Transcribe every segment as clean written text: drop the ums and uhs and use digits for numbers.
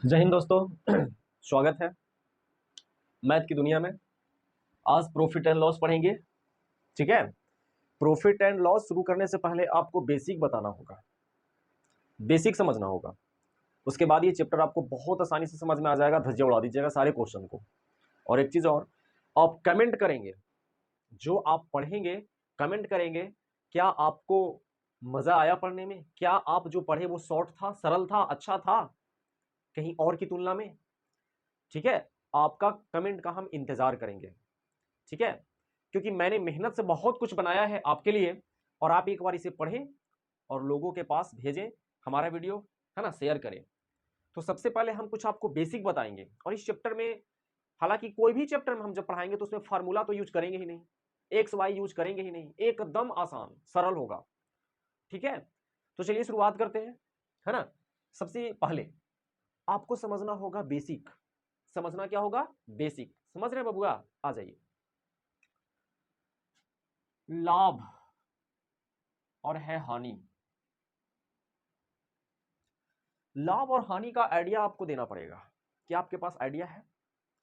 जय हिंद दोस्तों। स्वागत है मैथ की दुनिया में। आज प्रॉफिट एंड लॉस पढ़ेंगे। ठीक है। प्रॉफिट एंड लॉस शुरू करने से पहले आपको बेसिक बताना होगा, बेसिक समझना होगा। उसके बाद ये चैप्टर आपको बहुत आसानी से समझ में आ जाएगा, धज्जियां उड़ा दीजिएगा सारे क्वेश्चन को। और एक चीज और, आप कमेंट करेंगे, जो आप पढ़ेंगे कमेंट करेंगे, क्या आपको मजा आया पढ़ने में, क्या आप जो पढ़े वो शॉर्ट था, सरल था, अच्छा था कहीं और की तुलना में। ठीक है, आपका कमेंट का हम इंतजार करेंगे। ठीक है, क्योंकि मैंने मेहनत से बहुत कुछ बनाया है आपके लिए, और आप एक बार इसे पढ़ें और लोगों के पास भेजें, हमारा वीडियो है ना शेयर करें। तो सबसे पहले हम कुछ आपको बेसिक बताएंगे, और इस चैप्टर में, हालांकि कोई भी चैप्टर में हम जब पढ़ाएंगे तो उसमें फार्मूला तो यूज करेंगे ही नहीं, एक्स वाई यूज करेंगे ही नहीं, एकदम आसान सरल होगा। ठीक है, तो चलिए शुरुआत करते हैं, है ना। सबसे पहले आपको समझना होगा बेसिक। समझना क्या होगा? बेसिक। समझ रहे हैं बबुआ? आ जाइए। लाभ और है हानि। लाभ और हानि का आइडिया आपको देना पड़ेगा। क्या आपके पास आइडिया है?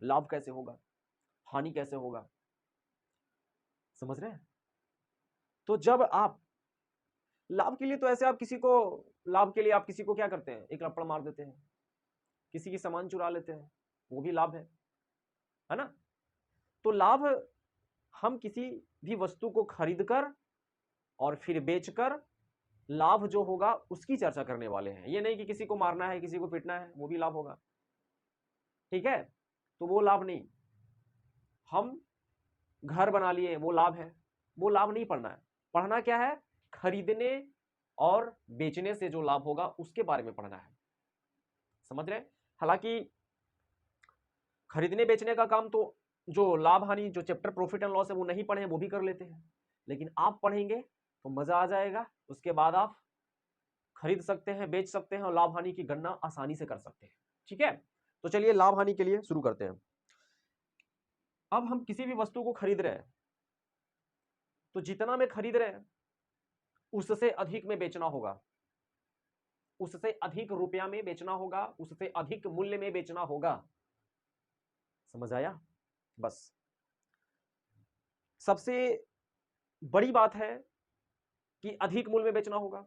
लाभ कैसे होगा, हानि कैसे होगा? समझ रहे हैं? तो जब आप लाभ के लिए, तो ऐसे आप किसी को, लाभ के लिए आप किसी को क्या करते हैं? एक लपड़ मार देते हैं, किसी की सामान चुरा लेते हैं, वो भी लाभ है ना। तो लाभ, हम किसी भी वस्तु को खरीद कर और फिर बेचकर लाभ जो होगा उसकी चर्चा करने वाले हैं। ये नहीं कि किसी को मारना है, किसी को पीटना है, वो भी लाभ होगा। ठीक है, तो वो लाभ नहीं। हम घर बना लिए, वो लाभ है, वो लाभ नहीं पढ़ना है। पढ़ना क्या है? खरीदने और बेचने से जो लाभ होगा उसके बारे में पढ़ना है। समझ रहे हैं? हालांकि खरीदने बेचने का काम तो, जो लाभ हानि, जो चैप्टर प्रॉफिट एंड लॉस है वो नहीं पढ़े हैं वो भी कर लेते हैं, लेकिन आप पढ़ेंगे तो मजा आ जाएगा। उसके बाद आप खरीद सकते हैं, बेच सकते हैं, और लाभ हानि की गणना आसानी से कर सकते हैं। ठीक है, तो चलिए लाभ हानि के लिए शुरू करते हैं। अब हम किसी भी वस्तु को खरीद रहे हैं, तो जितना में खरीद रहे हैं उससे अधिक में बेचना होगा, उससे अधिक रुपया में बेचना होगा, उससे अधिक मूल्य में बेचना होगा। समझ आया? बस सबसे बड़ी बात है कि अधिक मूल्य में बेचना होगा।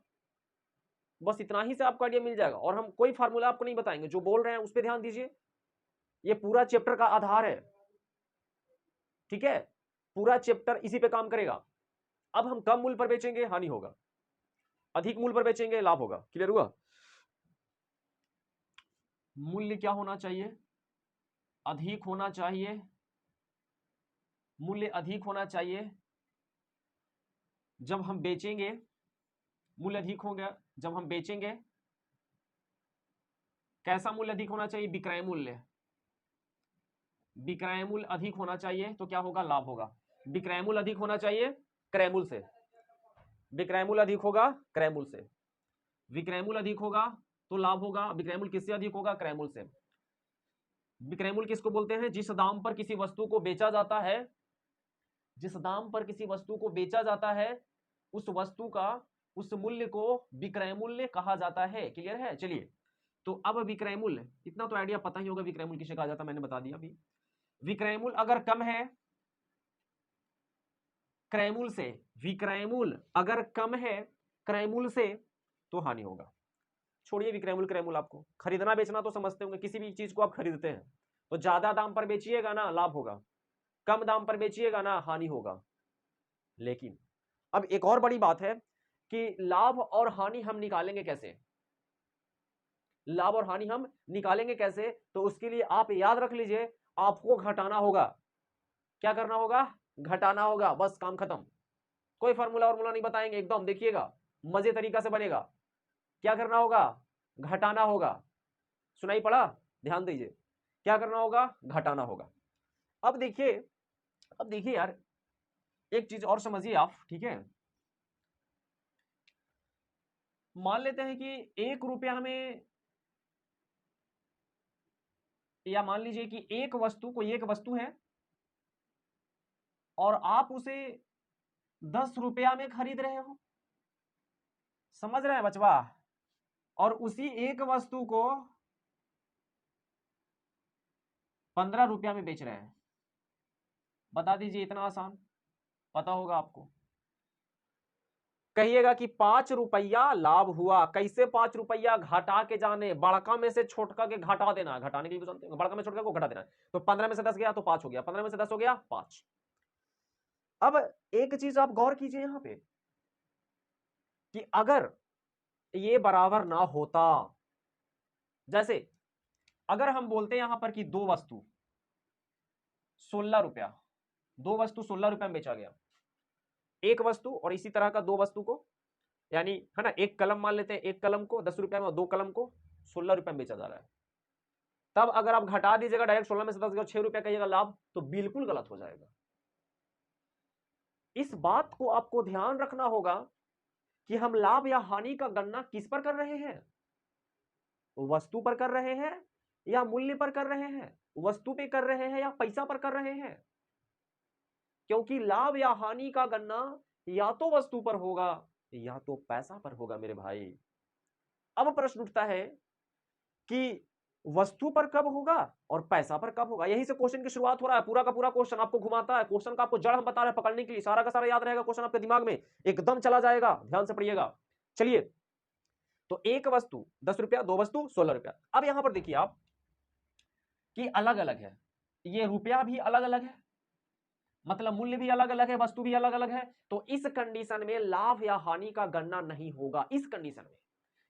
बस इतना ही से आपको आइडिया मिल जाएगा, और हम कोई फार्मूला आपको नहीं बताएंगे, जो बोल रहे हैं उस पर ध्यान दीजिए। ये पूरा चैप्टर का आधार है। ठीक है, पूरा चैप्टर इसी पे काम करेगा। अब हम कम मूल्य पर बेचेंगे, हानि होगा, अधिक मूल्य पर बेचेंगे, लाभ होगा। क्लियर हुआ? मूल्य क्या होना चाहिए? अधिक होना चाहिए, मूल्य अधिक होना चाहिए। जब हम बेचेंगे, मूल्य अधिक होगा जब हम बेचेंगे। कैसा मूल्य अधिक होना चाहिए? विक्रय मूल्य। विक्रय मूल्य अधिक होना चाहिए तो क्या होगा? लाभ होगा। विक्रय मूल्य अधिक होना चाहिए क्रय मूल्य से। विक्रय मूल्य अधिक होगा क्रय मूल्य से। विक्रय मूल्य अधिक होगा तो लाभ होगा। विक्रय मूल्य किससे अधिक होगा? क्रय मूल्य से। विक्रय मूल्य किसको बोलते हैं? जिस दाम पर किसी वस्तु को बेचा जाता है, जिस दाम पर किसी वस्तु को बेचा जाता है, उस वस्तु का, उस मूल्य को विक्रय मूल्य कहा जाता है। क्लियर है? चलिए, तो अब विक्रय मूल्य, इतना तो आइडिया पता ही होगा विक्रय मूल्य किसे कहा जाता है, मैंने बता दिया अभी। विक्रय मूल्य अगर कम है क्रय मूल्य से, विक्रय मूल्य अगर कम है क्रय मूल्य से, तो हानि होगा। छोड़िए विक्रय मूल्य क्रय मूल्य, आपको खरीदना बेचना तो समझते होंगे। किसी भी चीज को आप खरीदते हैं तो ज्यादा दाम पर बेचिएगा ना, लाभ होगा, कम दाम पर बेचिएगा ना, हानि होगा। लेकिन अब एक और बड़ी बात है कि लाभ और हानि हम निकालेंगे कैसे? लाभ और हानि हम निकालेंगे कैसे? तो उसके लिए आप याद रख लीजिए, आपको घटाना होगा। क्या करना होगा? घटाना होगा। बस काम खत्म। कोई फार्मूला वार्मूला नहीं बताएंगे, एकदम देखिएगा मजे तरीका से बनेगा। क्या करना होगा? घटाना होगा। सुनाई पड़ा? ध्यान दीजिए, क्या करना होगा? घटाना होगा। अब देखिए, अब देखिए यार, एक चीज और समझिए आप। ठीक है, मान लेते हैं कि 1 रुपया में, या मान लीजिए कि एक वस्तु, कोई एक वस्तु है और आप उसे 10 रुपया में खरीद रहे हो। समझ रहे हैं बचवा? और उसी एक वस्तु को 15 रुपया में बेच रहे हैं। बता दीजिए, इतना आसान पता होगा आपको। कहिएगा कि 5 रुपया लाभ हुआ। कैसे 5 रुपया? घटा के जाने, बड़का में से छोटका के घटा देना, घटाने के लिए जानते हैं, बड़का में छोटका को घटा देना। तो 15 में से 10 गया तो 5 हो गया, 15 में से 10 हो गया 5। अब एक चीज आप गौर कीजिए यहां पे कि अगर ये बराबर ना होता, जैसे अगर हम बोलते हैं यहां पर कि दो वस्तु 16 रुपया, दो वस्तु 16 रुपया में बेचा गया, एक वस्तु और इसी तरह का दो वस्तु को, यानी है ना, एक कलम मान लेते हैं, एक कलम को 10 रुपया में और दो कलम को 16 रुपया में बेचा जा रहा है। तब अगर आप घटा दीजिएगा डायरेक्ट 16 में से 10 6 रुपया कहिएगा लाभ, तो बिल्कुल गलत हो जाएगा। इस बात को आपको ध्यान रखना होगा कि हम लाभ या हानि का गणना किस पर कर रहे हैं? वस्तु पर कर रहे हैं या मूल्य पर कर रहे हैं? वस्तु पे कर रहे हैं या पैसा पर कर रहे हैं? क्योंकि लाभ या हानि का गणना या तो वस्तु पर होगा या तो पैसा पर होगा मेरे भाई। अब प्रश्न उठता है कि वस्तु पर कब होगा और पैसा पर कब होगा। यहीं से क्वेश्चन की शुरुआत हो रहा है। पूरा का पूरा क्वेश्चन आपको घुमाता है, क्वेश्चन का आपको जड़ हम बता रहे हैं पकड़ने के लिए। सारा का सारा याद रहेगा, क्वेश्चन आपके दिमाग में एकदम चला जाएगा। ध्यान से पढ़िएगा। चलिए, तो एक वस्तु 10 रुपया, दो वस्तु 16 रुपया। अब यहां पर देखिए आप कि अलग अलग है, ये रुपया भी अलग अलग है, मतलब मूल्य भी अलग अलग है, वस्तु भी अलग अलग है। तो इस कंडीशन में लाभ या हानि का गणना नहीं होगा। इस कंडीशन में,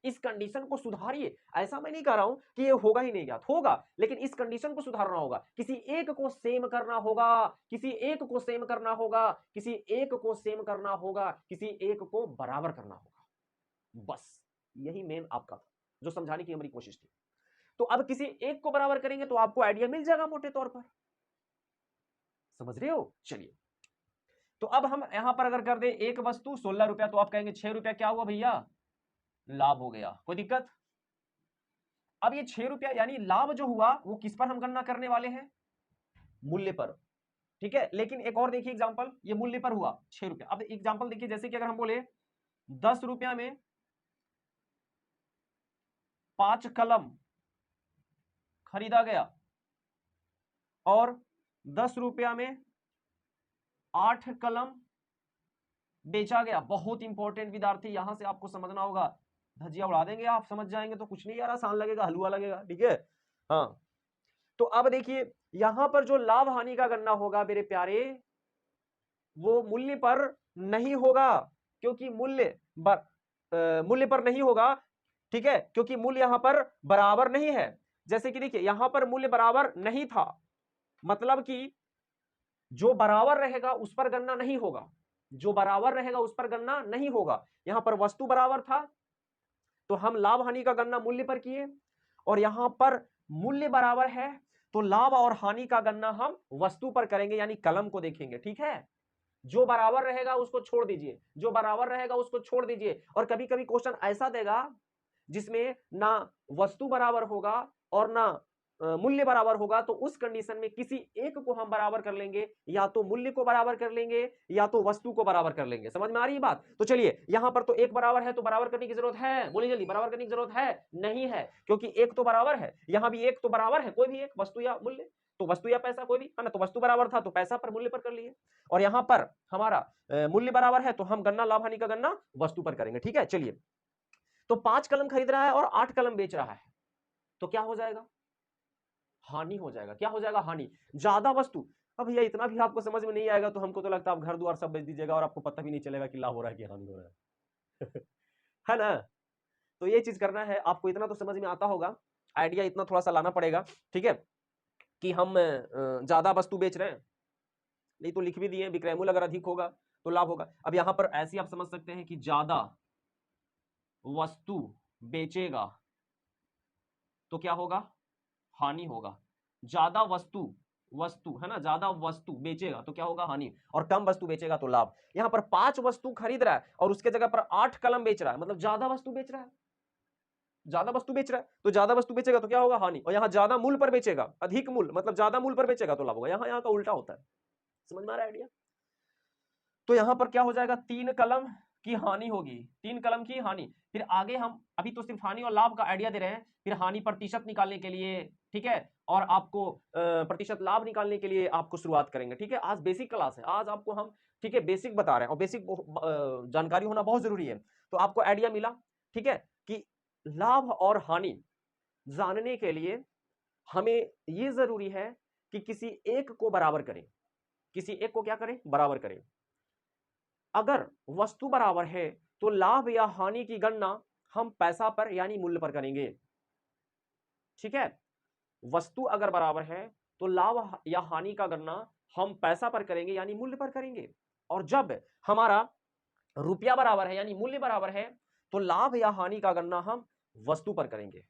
इस कंडीशन को सुधारिए। ऐसा मैं नहीं कह रहा हूं कि ये होगा ही नहीं, ज्ञात होगा, लेकिन इस कंडीशन को सुधारना होगा। किसी एक को सेम करना होगा, किसी एक को सेम करना होगा, किसी एक को सेम करना होगा, किसी एक को बराबर करना होगा। बस यही मेन आपका था, जो समझाने की हमारी कोशिश थी। तो अब किसी एक को बराबर करेंगे तो आपको आइडिया मिल जाएगा मोटे तौर पर। समझ रहे हो? चलिए, तो अब हम यहां पर अगर कर दे एक वस्तु 16 रुपया, तो आप कहेंगे 6 रुपया क्या हुआ भैया? लाभ हो गया। कोई दिक्कत? अब ये 6 रुपया यानी लाभ जो हुआ वो किस पर हम गणना करने वाले हैं? मूल्य पर। ठीक है, लेकिन एक और देखिए एग्जांपल, ये मूल्य पर हुआ 6 रुपया। अब एग्जांपल देखिए, जैसे कि अगर हम बोले 10 रुपया में 5 कलम खरीदा गया और 10 रुपया में 8 कलम बेचा गया। बहुत इंपॉर्टेंट विद्यार्थी, यहां से आपको समझना होगा। धजिया उड़ा देंगे आप, समझ जाएंगे तो कुछ नहीं यार, आसान लगेगा, हलवा लगेगा। ठीक है, हाँ। तो अब देखिए यहां पर जो लाभ हानि का गणना होगा मेरे प्यारे, वो मूल्य पर नहीं होगा, क्योंकि मूल्य पर नहीं होगा। ठीक है, क्योंकि मूल्य यहां पर बराबर नहीं है। जैसे कि देखिए यहां पर मूल्य बराबर नहीं था, मतलब कि जो बराबर रहेगा उस पर गणना नहीं होगा, जो बराबर रहेगा उस पर गणना नहीं होगा। यहां पर वस्तु बराबर था तो हम लाभ हानि का गणना मूल्य पर किए, और यहां पर मूल्य बराबर है तो लाभ और हानि का गणना हम वस्तु पर करेंगे, यानी कलम को देखेंगे। ठीक है, जो बराबर रहेगा उसको छोड़ दीजिए, जो बराबर रहेगा उसको छोड़ दीजिए। और कभी कभी क्वेश्चन ऐसा देगा जिसमें ना वस्तु बराबर होगा और ना मूल्य बराबर होगा, तो उस कंडीशन में किसी एक को हम बराबर कर लेंगे, या तो मूल्य को बराबर कर लेंगे या तो वस्तु को बराबर कर लेंगे। समझ में आ रही है बात? तो चलिए, यहां पर तो एक बराबर है तो बराबर करने की जरूरत है? बोलिए जल्दी, बराबर करने की जरूरत है? नहीं है, क्योंकि एक तो बराबर है, यहां भी एक तो बराबर है, कोई भी एक, वस्तु या मूल्य, तो वस्तु या पैसा कोई भी, है ना। तो वस्तु बराबर था तो पैसा पर मूल्य पर कर लिए, और यहां पर हमारा मूल्य बराबर है तो हम गणना लाभ हानि का गणना वस्तु पर करेंगे। ठीक है, चलिए, तो 5 कलम खरीद रहा है और 8 कलम बेच रहा है, तो क्या हो जाएगा? हानि हो जाएगा। क्या हो जाएगा? हानि। ज्यादा वस्तु। अब भैया इतना भी आपको समझ में नहीं आएगा तो हमको तो लगता है आप घर द्वार सब बेच दीजिएगा और आपको पता भी नहीं चलेगा कि लाभ हो रहा है कि हानि हो रहा है। है ना? तो ये चीज करना है आपको, इतना तो समझ में आता होगा, आइडिया इतना थोड़ा सा लाना पड़ेगा। ठीक है, कि हम ज्यादा वस्तु बेच रहे हैं, नहीं तो लिख भी दिए विक्रय मूल्य अगर अधिक होगा तो लाभ होगा। अब यहां पर ऐसे आप समझ सकते हैं कि ज्यादा वस्तु बेचेगा तो क्या होगा? हानि होगा। ज्यादा वस्तु है ना, ज्यादा वस्तु बेचेगा तो क्या होगा? हानि। और कम वस्तु बेचेगा तो लाभ। यहां पर 5 वस्तु खरीद रहा है और उसके जगह पर 8 कलम बेच रहा है, मतलब ज्यादा वस्तु बेच रहा है, ज्यादा वस्तु बेच रहा है, तो ज्यादा वस्तु बेचेगा तो क्या होगा? हानि। और यहां ज्यादा मूल्य पर बेचेगा, अधिक मूल्य मतलब ज्यादा मूल्य पर बेचेगा तो लाभ होगा। यहां का उल्टा होता है। समझ में आ रहा है आइडिया? तो यहां पर क्या हो जाएगा? 3 कलम की हानि होगी, 3 कलम की हानि। फिर आगे हम अभी तो सिर्फ हानि और लाभ का आइडिया दे रहे हैं, फिर हानि प्रतिशत निकालने के लिए, ठीक है, और आपको प्रतिशत लाभ निकालने के लिए आपको शुरुआत करेंगे, ठीक है। आज बेसिक क्लास है, आज आपको हम, ठीक है, बेसिक बता रहे हैं, और बेसिक जानकारी होना बहुत जरूरी है। तो आपको आइडिया मिला, ठीक है, कि लाभ और हानि जानने के लिए हमें यह जरूरी है कि किसी एक को बराबर करें, किसी एक को क्या करें, बराबर करें। अगर वस्तु बराबर है तो लाभ या हानि की गणना हम पैसा पर यानी मूल्य पर करेंगे, ठीक है। वस्तु अगर बराबर है तो लाभ या हानि का गणना हम पैसा पर करेंगे यानी मूल्य पर करेंगे। और जब हमारा रुपया बराबर है यानी मूल्य बराबर है तो लाभ या हानि का गणना हम वस्तु पर करेंगे,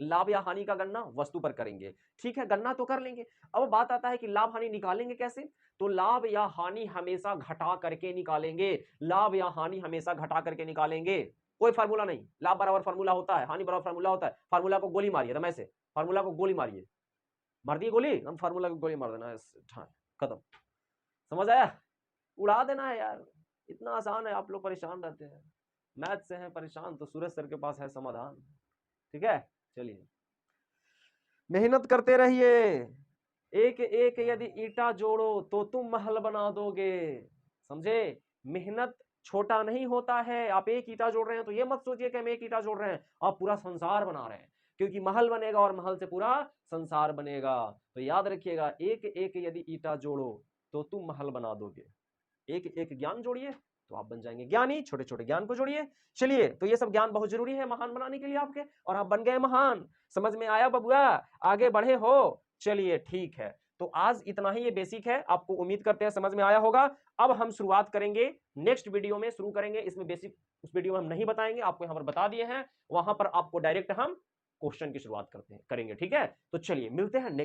लाभ या हानि का गणना वस्तु पर करेंगे, ठीक है। गणना तो कर लेंगे, अब बात आता है कि लाभ हानि निकालेंगे कैसे। तो लाभ या हानि हमेशा घटा करके निकालेंगे, लाभ या हानि हमेशा घटा करके निकालेंगे, कोई फार्मूला नहीं। लाभ बराबर फार्मूला होता है, हानि बराबर फार्मूला होता है, फार्मूला को गोली मारिए, रमेश से फार्मूला को गोली मारिए, मार दिए गोली, हम फार्मूला को गोली मार देना है, खत्म, समझ आया, उड़ा देना है यार, इतना आसान है। आप लोग परेशान रहते हैं, मैथ से हैं परेशान, तो सूरज सर के पास है समाधान, ठीक है। चलिए मेहनत करते रहिए, एक एक यदि ईंटा जोड़ो तो तुम महल बना दोगे, समझे। मेहनत छोटा नहीं होता है, आप एक ईंटा जोड़ रहे हैं तो ये मत सोचिए कि हम एक ईंटा जोड़ रहे हैं, आप पूरा संसार बना रहे हैं, क्योंकि महल बनेगा और महल से पूरा संसार बनेगा। तो याद रखिएगा, एक एक यदि ईंटा जोड़ो तो तुम महल बना दोगे, एक एक ज्ञान जोड़िए तो आप बन जाएंगे ज्ञानी, छोटे छोटे ज्ञान को जोड़िए। चलिए, तो ये सब ज्ञान बहुत जरूरी है महान बनाने के लिए आपके, और आप बन गए महान, समझ में आया बबुआ, आगे बढ़े हो। चलिए ठीक है, तो आज इतना ही, ये बेसिक है, आपको उम्मीद करते हैं समझ में आया होगा। अब हम शुरुआत करेंगे, नेक्स्ट वीडियो में शुरू करेंगे, इसमें बेसिक उस वीडियो में हम नहीं बताएंगे, आपको यहां पर बता दिए हैं, वहां पर आपको डायरेक्ट हम क्वेश्चन की शुरुआत करेंगे, ठीक है। तो चलिए मिलते हैं नेक्स्ट